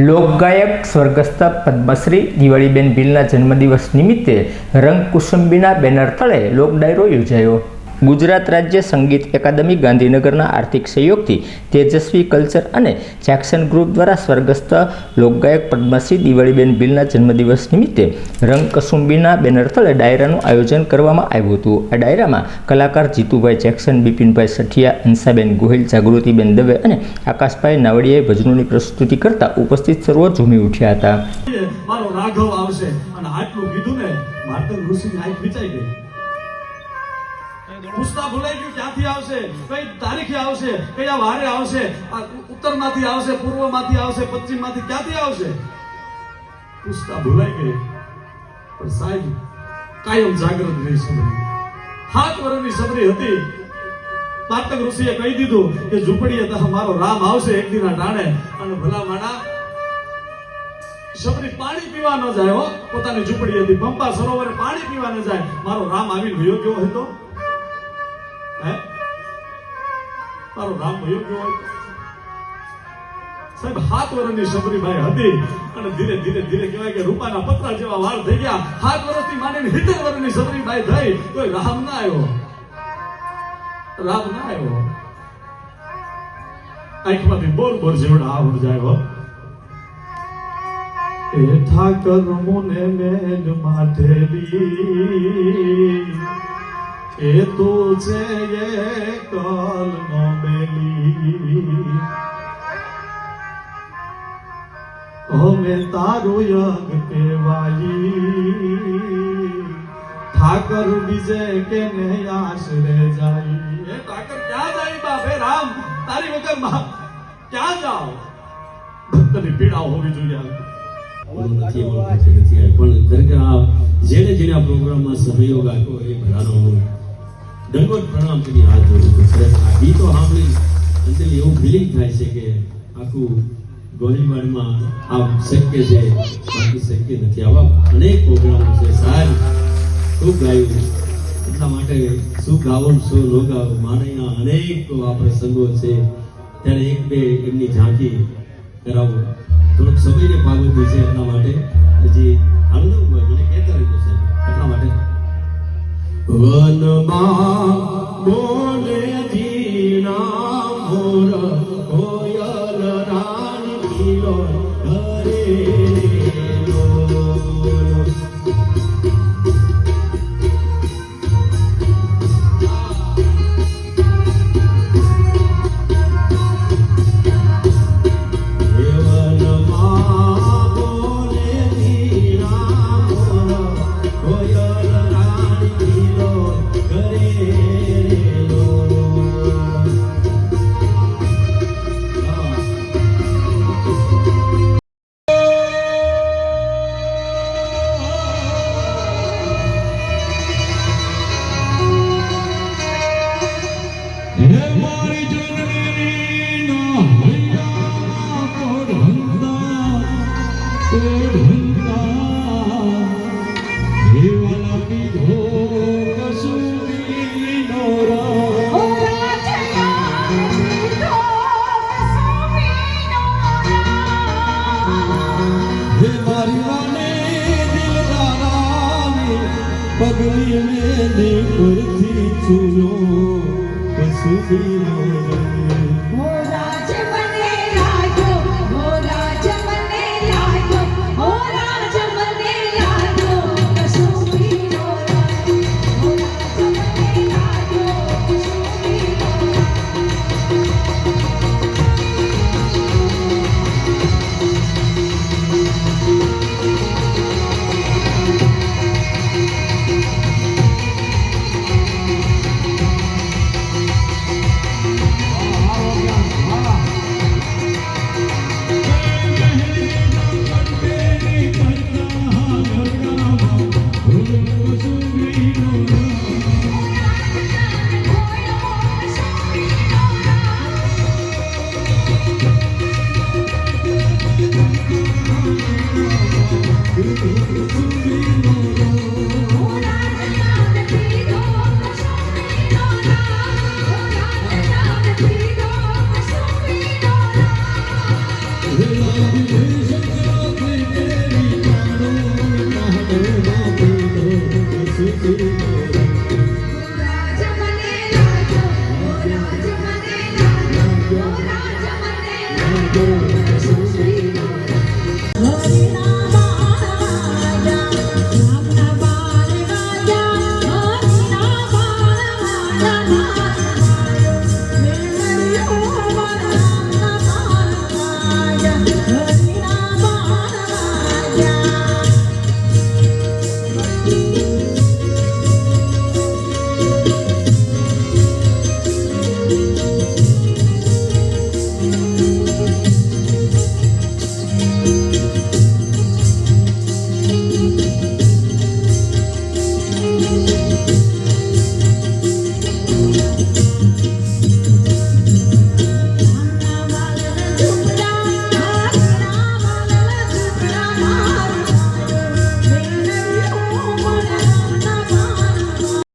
લોકગાયક સ્વર્ગસ્થ પદ્મશ્રી દિવાળીબેન ભીલના જન્મદિવસ નિમિત્તે રંગકુસુંબીના બેનર તળે લોક ડાયરો યોજાયો। ગુજરાત રાજ્ય સંગીત એકાદમી ગાંધીનગરના આર્થિક સહયોગથી તેજસ્વી કલ્ચર અને જેક્શન ગ્રુપ દ્વારા સ્વર્ગસ્થ લોકગાયક પદ્મશ્રી દિવાળીબેન ભીલના જન્મદિવસ નિમિત્તે રંગકસુંબીના બેનર તળે ડાયરાનું આયોજન કરવામાં આવ્યું હતું। આ ડાયરામાં કલાકાર જીતુભાઈ જેક્શન, બિપિનભાઈ સઠિયા, અંશાબેન ગોહિલ, જાગૃતિબેન દવે અને આકાશભાઈ નાવડિયાએ ભજનોની પ્રસ્તુતિ કરતા ઉપસ્થિત સર્વો ઝૂમી ઉઠ્યા હતા। મારો રાઘવ આવશે અને આટલું કીધું ને માર્તંડ ઋષિની આંખ વિચાઈ ગઈ। પૂછતા ભૂલાઈ ગયું ક્યાંથી આવશે, કઈ તારીખે આવશે, કયા વારે આવશે, ઉત્તરમાંથી આવશે, પૂર્વમાંથી આવશે, પશ્ચિમમાંથી, ક્યાંથી આવશે પૂછતા ભૂલાઈ ગઈ। પણ સાહેબ કાયમ જાગૃત રહી સબરી। 7 વર્ષની સબરી હતી। માર્તંડ ઋષિએ કહી દીધું કે ઝૂંપડીએ તો મારો રામ આવશે એક દિના ટાણે અને ભલા માણા સબરી પાણી પીવા ન જાય હો, પોતાની ઝૂંપડી હતી પંપા સરોવરે પાણી પીવા ન જાય, મારો રામ આવીને ભયો કેવો હતો તારો રામ ભયો કેવો હોય સાહેબ। 7 વર્ષની સબરીભાઈ હતી અને ધીરે ધીરે ધીરે કહેવાય કે રૂપાના પતરા જેવા વાળ થઈ ગયા। 7 વર્ષથી માંડીને 70 વર્ષની સબરીભાઈ થઈ કોઈ રામ ના આવ્યો, રામ ના આવ્યો। આંખમાંથી બોર બોર જેવડા આવડ જાય હો। એ ઠાકર મુને મેલ માથેલી એ તો છે એ કાલ નો બેલી, અમે તારું યગ કેવાઈ, ઠાકર બીજે કે ને આશરે જાય। એ ઠાકર ક્યાં જાય બાપે રામ, તારી વગર ક્યાં જાઓ? ભક્તની પીડા હોવી જોઈએ। પણ ખરેખર આ જેને જેને આ પ્રોગ્રામમાં સહયોગ આપ્યો એ બધાનો દંડવત પ્રણામ કરી હાથ જોડું છું। ખરેખર આ ગીતો સાંભળી અંદર એવું ફિલિંગ થાય છે કે આખું ગોલીબારમાં આ શક્ય છે, બાકી શક્ય નથી। આવા અનેક પ્રોગ્રામો છે સાહેબ, ખૂબ ગાયું, એટલા માટે શું ગાવું શું ન ગાવું માનીના અનેક આ પ્રસંગો છે, ત્યારે એક બે એમની ઝાંકી કરાવું થોડોક સમયને પાબંદી છે, એટલા માટે હજી આનંદ મને કહેતા રહેજો સાહેબ, એટલા માટે વનમાં બોલે જીના મોર કોયલ રાણી પીલો ઘરે પગલી મેને પરથી ચૂલો કસુબીનો હો રાજ મને લાગ્યો, હો રાજ મને લાગ્યો, હો રાજ મને લાગ્યો કસુબીનો, હો રાજ મને લાગ્યો કસુબીનો। Thank you.